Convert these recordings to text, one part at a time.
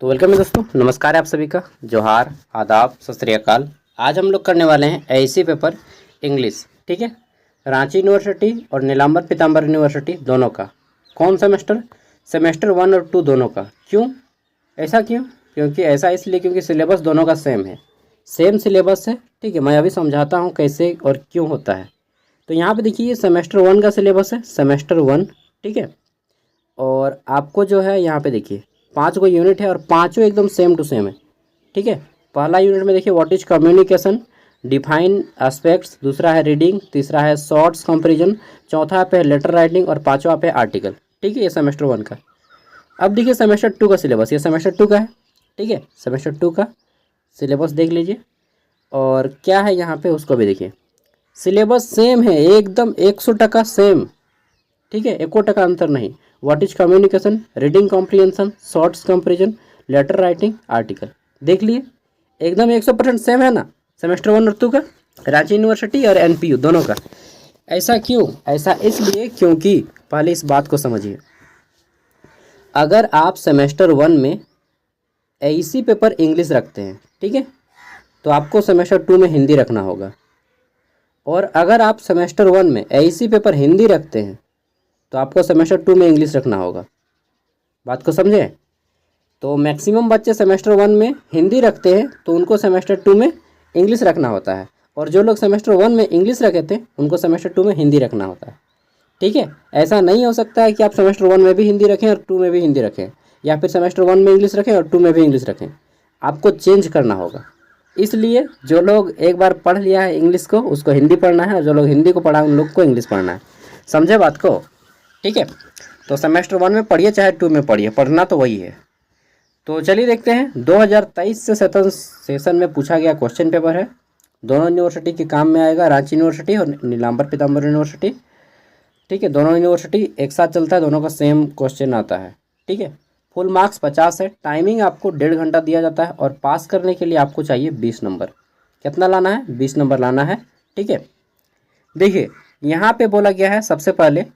तो वेलकम है दोस्तों, नमस्कार है आप सभी का। जोहार, आदाब, सत श्री अकाल। आज हम लोग करने वाले हैं एआईसी पेपर इंग्लिश। ठीक है, रांची यूनिवर्सिटी और नीलांबर पीताम्बर यूनिवर्सिटी दोनों का। कौन सेमेस्टर? सेमेस्टर 1 और 2 दोनों का। क्यों ऐसा? क्योंकि ऐसा इसलिए क्योंकि सिलेबस दोनों का सेम है, सेम सिलेबस है। ठीक है, मैं अभी समझाता हूँ कैसे और क्यों होता है। तो यहाँ पे देखिए, ये सेमेस्टर 1 का सिलेबस है, सेमेस्टर 1। ठीक है, और आपको जो है यहाँ पे देखिए 5 गो यूनिट है और पाँचों एकदम सेम टू सेम है। ठीक है, पहला यूनिट में देखिए what is communication, define aspects, दूसरा है रीडिंग, तीसरा है शॉर्ट्स कंपैरिजन, चौथा पे है लेटर राइटिंग और पांचवा पे आर्टिकल। ठीक है, ये सेमेस्टर 1 का। अब देखिए सेमेस्टर 2 का सिलेबस, ये सेमेस्टर 2 का है। ठीक है, सेमेस्टर 2 का सिलेबस देख लीजिए और क्या है यहाँ पे उसको भी देखिए। सिलेबस सेम है एकदम 100% सेम। ठीक है, 1% अंतर नहीं। What is communication, reading comprehension, shorts comparison, letter writing, article. देख लिए एकदम 100% सेम है ना, सेमेस्टर 1 और 2 का, रांची यूनिवर्सिटी और एनपीयू दोनों का। ऐसा क्यों? ऐसा इसलिए क्योंकि पहले इस बात को समझिए, अगर आप सेमेस्टर 1 में एआईसी पेपर इंग्लिश रखते हैं, ठीक है, तो आपको सेमेस्टर 2 में हिंदी रखना होगा। और अगर आप सेमेस्टर 1 में एआईसी पेपर हिंदी रखते हैं तो आपको सेमेस्टर 2 में इंग्लिश रखना होगा। बात को समझे? तो मैक्सिमम बच्चे सेमेस्टर 1 में हिंदी रखते हैं तो उनको सेमेस्टर 2 में इंग्लिश रखना होता है, और जो लोग सेमेस्टर 1 में इंग्लिश रखे थे उनको सेमेस्टर 2 में हिंदी रखना होता है। ठीक है, ऐसा नहीं हो सकता है कि आप सेमेस्टर 1 में भी हिंदी रखें और 2 में भी हिंदी रखें, या फिर सेमेस्टर 1 में इंग्लिश रखें और 2 में भी इंग्लिश रखें। आपको चेंज करना होगा। इसलिए जो लोग एक बार पढ़ लिया है इंग्लिश को, उसको हिंदी पढ़ना है, और जो लोग हिंदी को पढ़ा उन लोग को इंग्लिश पढ़ना है। समझे बात को? ठीक है, तो सेमेस्टर 1 में पढ़िए चाहे 2 में पढ़िए, पढ़ना तो वही है। तो चलिए देखते हैं 2023 से सेशन में पूछा गया क्वेश्चन पेपर है। दोनों यूनिवर्सिटी के काम में आएगा, रांची यूनिवर्सिटी और नीलांबर पीताम्बर यूनिवर्सिटी। ठीक है, दोनों यूनिवर्सिटी एक साथ चलता है, दोनों का सेम क्वेश्चन आता है। ठीक है, फुल मार्क्स 50 है, टाइमिंग आपको 1.5 घंटा दिया जाता है, और पास करने के लिए आपको चाहिए 20 नंबर। कितना लाना है? 20 नंबर लाना है। ठीक है, देखिए यहाँ पे बोला गया है सबसे पहले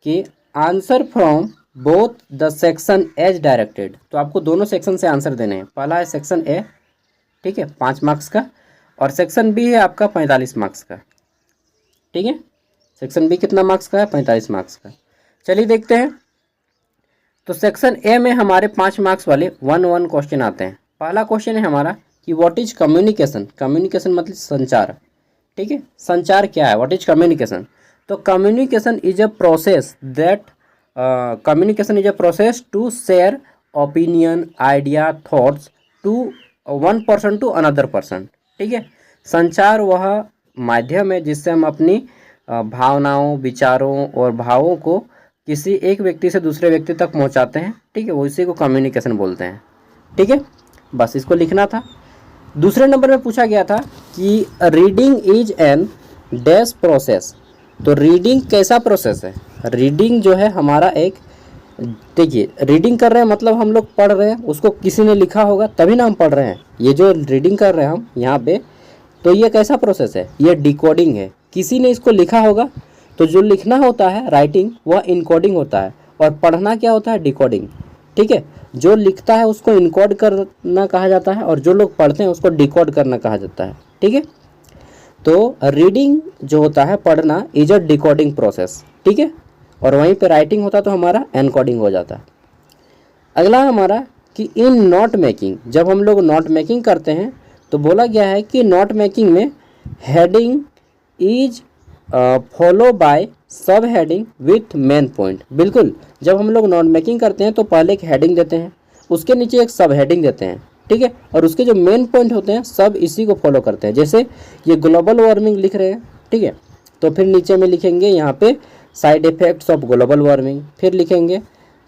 कि answer from both the section as directed. तो आपको दोनों सेक्शन से आंसर देने हैं। पहला है सेक्शन ए, ठीक है, 5 मार्क्स का, और सेक्शन बी है आपका 45 मार्क्स का। ठीक है, सेक्शन बी कितना मार्क्स का है? 45 मार्क्स का। चलिए देखते हैं। तो सेक्शन ए में हमारे 5 मार्क्स वाले 1 क्वेश्चन आते हैं। पहला क्वेश्चन है हमारा कि व्हाट इज कम्युनिकेशन। कम्युनिकेशन मतलब संचार। ठीक है, संचार क्या है? What is communication? तो communication is a process that to share opinion, idea, thoughts to one person to another person. ठीक है, संचार वह माध्यम है जिससे हम अपनी भावनाओं, विचारों और भावों को किसी एक व्यक्ति से दूसरे व्यक्ति तक पहुंचाते हैं। ठीक है, वो इसी को कम्युनिकेशन बोलते हैं। ठीक है, बस इसको लिखना था। दूसरे नंबर में पूछा गया था कि reading is an dash process. तो रीडिंग कैसा प्रोसेस है? रीडिंग जो है हमारा एक, देखिए रीडिंग कर रहे हैं मतलब हम लोग पढ़ रहे हैं, उसको किसी ने लिखा होगा तभी ना हम पढ़ रहे हैं। ये जो रीडिंग कर रहे हैं हम यहाँ पे, तो ये कैसा प्रोसेस है? ये डिकोडिंग है। किसी ने इसको लिखा होगा, तो जो लिखना होता है राइटिंग वह इनकोडिंग होता है, और पढ़ना क्या होता है? डिकोडिंग। ठीक है, जो लिखता है उसको इनकोड करना कहा जाता है, और जो लोग पढ़ते हैं उसको डिकोड करना कहा जाता है। ठीक है, तो रीडिंग जो होता है पढ़ना इज अ डिकोडिंग प्रोसेस। ठीक है, और वहीं पे राइटिंग होता तो हमारा एनकोडिंग हो जाता है। अगला हमारा कि इन नोट मेकिंग, जब हम लोग नोट मेकिंग करते हैं तो बोला गया है कि नोट मेकिंग में हेडिंग इज फॉलो बाय सब हेडिंग विथ मेन पॉइंट। बिल्कुल, जब हम लोग नोट मेकिंग करते हैं तो पहले एक हेडिंग देते हैं, उसके नीचे एक सब हेडिंग देते हैं। ठीक है, और उसके जो मेन पॉइंट होते हैं सब इसी को फॉलो करते हैं। जैसे ये ग्लोबल वार्मिंग लिख रहे हैं, ठीक है, तो फिर नीचे में लिखेंगे यहाँ पे side effects of global warming, फिर लिखेंगे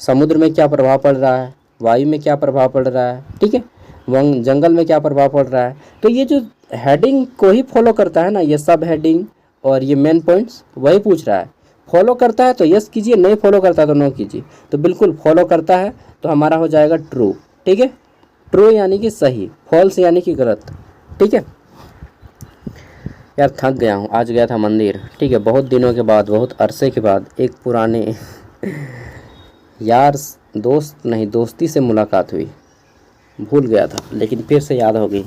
समुद्र में क्या प्रभाव पड़ रहा है, वायु में क्या प्रभाव पड़ रहा है, ठीक है, वन जंगल में क्या प्रभाव पड़ रहा है। तो ये जो हेडिंग को ही फॉलो करता है ना, ये सब हेडिंग और ये मेन पॉइंट्स, वही पूछ रहा है। फॉलो करता है तो यस कीजिए, नहीं फॉलो करता है तो नो कीजिए। तो बिल्कुल फॉलो करता है तो हमारा हो जाएगा ट्रू। ठीक है, ट्रू यानी कि सही, फॉल्स यानी कि गलत। ठीक है यार, थक गया हूँ, आज गया था मंदिर। ठीक है, बहुत दिनों के बाद, बहुत अरसे के बाद एक पुराने यार दोस्त नहीं दोस्ती से मुलाकात हुई। भूल गया था लेकिन फिर से याद हो गई,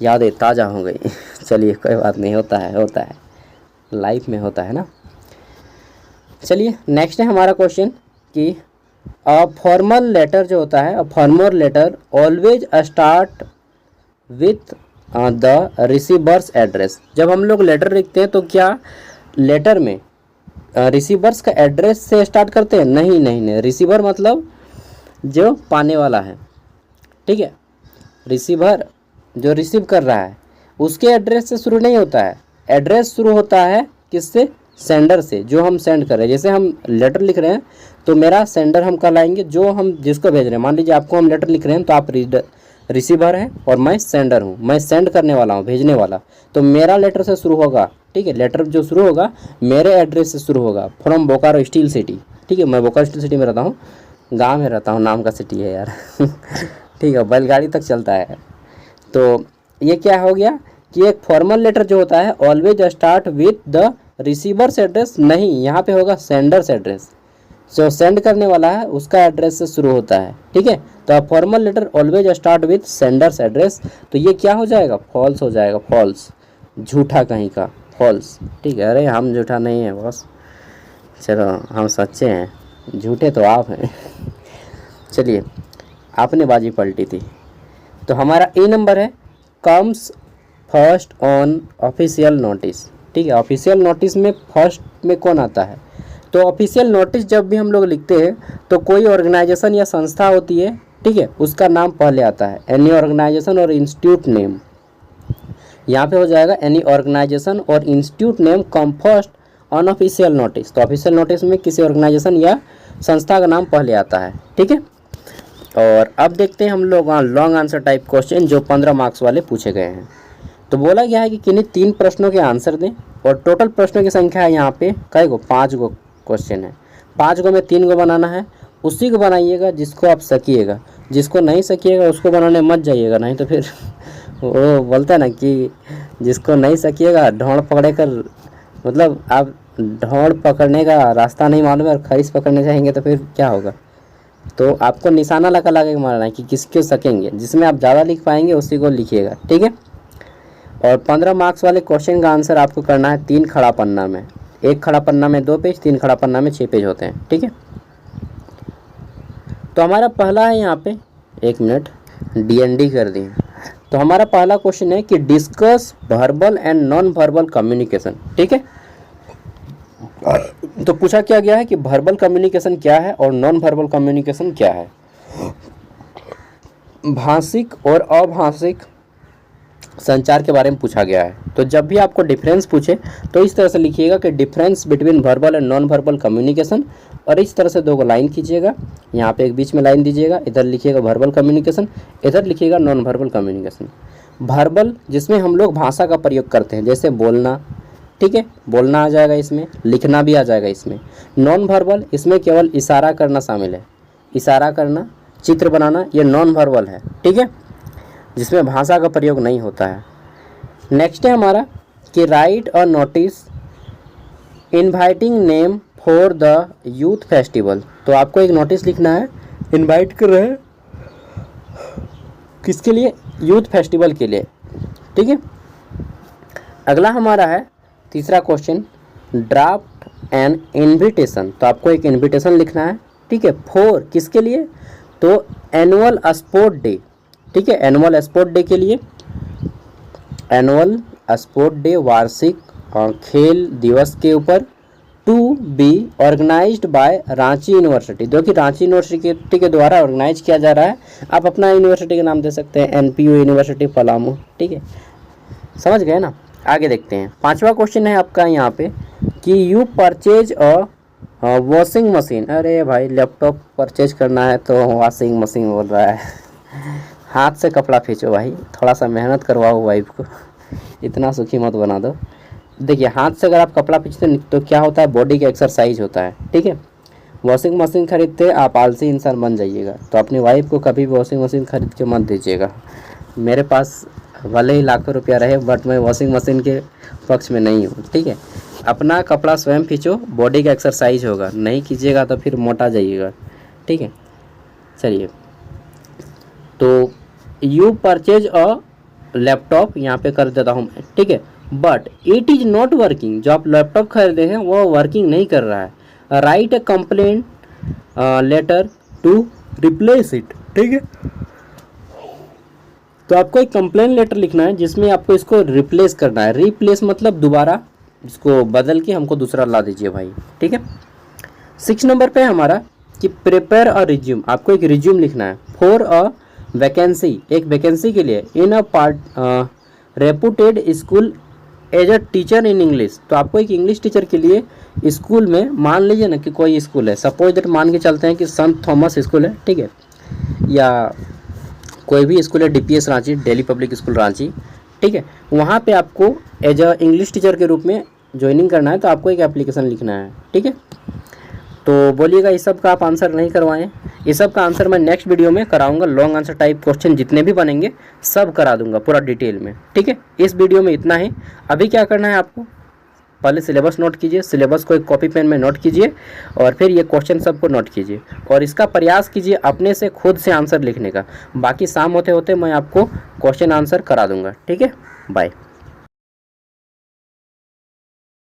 यादें ताज़ा हो गई। चलिए कोई बात नहीं, होता है लाइफ में होता है ना। चलिए नेक्स्ट है हमारा क्वेश्चन कि अ फॉर्मल लेटर जो होता है, a formal letter always start with the receiver's address. जब हम लोग लेटर लिखते हैं तो क्या लेटर में रिसीवर्स का एड्रेस से स्टार्ट करते हैं? नहीं, रिसीवर मतलब जो पाने वाला है, ठीक है। रिसीवर जो रिसीव कर रहा है उसके एड्रेस से शुरू नहीं होता है, एड्रेस शुरू होता है किससे? सेंडर से, जो हम सेंड कर रहे हैं। जैसे हम लेटर लिख रहे हैं तो मेरा सेंडर हम कहलाएंगे, जो हम जिसको भेज रहे हैं। मान लीजिए आपको हम लेटर लिख रहे हैं तो आप रिसीवर हैं और मैं सेंडर हूँ, मैं सेंड करने वाला हूँ, भेजने वाला। तो मेरा लेटर से शुरू होगा, ठीक है। लेटर जो शुरू होगा मेरे एड्रेस से शुरू होगा, फ्रॉम बोकारो स्टील सिटी, ठीक है। मैं बोकारो स्टील सिटी में रहता हूँ, गाँव में रहता हूँ, नाम का सिटी है यार। ठीक है, बैलगाड़ी तक चलता है। तो ये क्या हो गया कि एक फॉर्मल लेटर जो होता है always start with the receiver's address, नहीं, यहाँ पे होगा सेंडर्स एड्रेस। जो सेंड करने वाला है उसका एड्रेस से शुरू होता है, ठीक है। तो formal letter always start with sender's address, तो ये क्या हो जाएगा? फॉल्स हो जाएगा, फॉल्स, झूठा कहीं का, फॉल्स, ठीक है। अरे हम झूठा नहीं है बॉस, चलो हम सच्चे हैं, झूठे तो आप हैं। चलिए आपने बाजी पलटी थी। तो हमारा ए नंबर है comes first on official notice, ठीक है। ऑफिशियल नोटिस में फर्स्ट में कौन आता है? तो ऑफिशियल नोटिस जब भी हम लोग लिखते हैं तो कोई ऑर्गेनाइजेशन या संस्था होती है, ठीक है, उसका नाम पहले आता है। एनी ऑर्गेनाइजेशन और इंस्टीट्यूट नेम, यहाँ पे हो जाएगा एनी ऑर्गेनाइजेशन और institute name come first on official notice. तो ऑफिशियल नोटिस में किसी ऑर्गेनाइजेशन या संस्था का नाम पहले आता है, ठीक है। और अब देखते हैं हम लोग लॉन्ग आंसर टाइप क्वेश्चन जो 15 मार्क्स वाले पूछे गए हैं। तो बोला गया है कि किन्हीं 3 प्रश्नों के आंसर दें और टोटल प्रश्नों की संख्या है यहाँ पे कई गो? 5 गो क्वेश्चन है। 5 गो में 3 गो बनाना है, उसी को बनाइएगा जिसको आप सकिएगा, जिसको नहीं सकिएगा उसको बनाने मत जाइएगा, नहीं तो फिर वो बोलता है ना कि जिसको नहीं सकिएगा ढोंड़ पकड़े कर, मतलब आप ढोंड़ पकड़ने का रास्ता नहीं मालूम है और खरीस पकड़ने जाएंगे तो फिर क्या होगा। तो आपको निशाना लगा के मारना है कि किसको सकेंगे, जिसमें आप ज़्यादा लिख पाएंगे उसी को लिखिएगा, ठीक है। और 15 मार्क्स वाले क्वेश्चन का आंसर आपको करना है 3 खड़ा पन्ना में, 1 खड़ा पन्ना में 2 पेज, 3 खड़ा पन्ना में 6 पेज होते हैं, ठीक है। तो हमारा पहला है यहाँ पे, 1 मिनट DND कर दिए। तो हमारा पहला क्वेश्चन है कि discuss verbal and non verbal communication, ठीक है। तो पूछा क्या गया है कि वर्बल कम्युनिकेशन क्या है और नॉन वर्बल कम्युनिकेशन क्या है। भाषिक और अभाषिक संचार के बारे में पूछा गया है। तो जब भी आपको डिफरेंस पूछे तो इस तरह से लिखिएगा कि difference between verbal and non verbal communication, और इस तरह से 2 लाइन खींचिएगा, यहाँ पे एक बीच में लाइन दीजिएगा, इधर लिखिएगा वर्बल कम्युनिकेशन, इधर लिखिएगा नॉन वर्बल कम्युनिकेशन। वर्बल जिसमें हम लोग भाषा का प्रयोग करते हैं, जैसे बोलना, ठीक है, बोलना आ जाएगा इसमें, लिखना भी आ जाएगा इसमें। नॉन वर्बल इसमें केवल इशारा करना शामिल है, इशारा करना, चित्र बनाना, ये नॉन वर्बल है, ठीक है, जिसमें भाषा का प्रयोग नहीं होता है। नेक्स्ट है हमारा कि right a notice inviting name for the youth festival. तो आपको एक नोटिस लिखना है, इनवाइट कर रहे हैं किसके लिए? यूथ फेस्टिवल के लिए, ठीक है। अगला हमारा है तीसरा क्वेश्चन, ड्राफ्ट एन इनविटेशन। तो आपको एक इनविटेशन लिखना है, ठीक है, फॉर किसके लिए? तो एनुअल स्पोर्ट डे, ठीक है, एनुअल स्पोर्ट डे के लिए, एनुअल स्पोर्ट डे, वार्षिक खेल दिवस के ऊपर, to be organised by Ranchi university, जो कि रांची यूनिवर्सिटी के द्वारा ऑर्गेनाइज किया जा रहा है। आप अपना यूनिवर्सिटी का नाम दे सकते हैं, NPU यूनिवर्सिटी पलामू, ठीक है, समझ गए ना। आगे देखते हैं, 5वां क्वेश्चन है आपका यहाँ पे कि you purchase a washing machine. अरे भाई लैपटॉप परचेज करना है तो वॉशिंग मशीन बोल रहा है। हाथ से कपड़ा खींचो भाई, थोड़ा सा मेहनत करवाओ वाइफ को, इतना सुखी मत बना दो। देखिए हाथ से अगर आप कपड़ा खींचते हैं तो क्या होता है, बॉडी का एक्सरसाइज होता है, ठीक है। वॉशिंग मशीन खरीदते आप आलसी इंसान बन जाइएगा, तो अपनी वाइफ को कभी वॉशिंग मशीन खरीद के मत दीजिएगा। मेरे पास भले ही लाखों रुपया रहे बट मैं वॉशिंग मशीन के पक्ष में नहीं हूँ, ठीक है। अपना कपड़ा स्वयं खींचो, बॉडी का एक्सरसाइज होगा, नहीं कीजिएगा तो फिर मोटा जाइएगा, ठीक है। चलिए, तो यू परचेज अ लैपटॉप, यहाँ पे कर देता हूँ मैं, ठीक है, but it is not working, जो आप लैपटॉप खरीदे हैं वो वर्किंग नहीं कर रहा है। Write a complaint letter to replace it, ठीक है। तो आपको एक कंप्लेंट लेटर लिखना है जिसमें आपको इसको रिप्लेस करना है। रिप्लेस मतलब दोबारा इसको बदल के हमको दूसरा ला दीजिए भाई, ठीक है। 6 नंबर पे हमारा कि प्रिपेयर अ रिज्यूम, आपको एक रिज्यूम लिखना है फॉर अ वैकेंसी, एक वैकेंसी के लिए in a reputed school as a teacher in English. तो आपको एक इंग्लिश टीचर के लिए स्कूल में, मान लीजिए ना कि कोई स्कूल है, सपोज दैट मान के चलते हैं कि संत थॉमस स्कूल है, ठीक है, या कोई भी स्कूल है, DPS Ranchi, Delhi public school Ranchi, ठीक है, वहाँ पे आपको एज अ इंग्लिश टीचर के रूप में ज्वाइनिंग करना है। तो आपको एक एप्लीकेशन लिखना है, ठीक है। तो बोलिएगा इस सब का आप आंसर नहीं करवाएं, इस सब का आंसर मैं नेक्स्ट वीडियो में कराऊंगा। लॉन्ग आंसर टाइप क्वेश्चन जितने भी बनेंगे सब करा दूंगा पूरा डिटेल में, ठीक है। इस वीडियो में इतना ही। अभी क्या करना है आपको, पहले सिलेबस नोट कीजिए, सिलेबस को एक कॉपी पेन में नोट कीजिए और फिर ये क्वेश्चन सबको नोट कीजिए और इसका प्रयास कीजिए अपने से खुद से आंसर लिखने का। बाकी शाम होते होते मैं आपको क्वेश्चन आंसर करा दूंगा, ठीक है। बाय।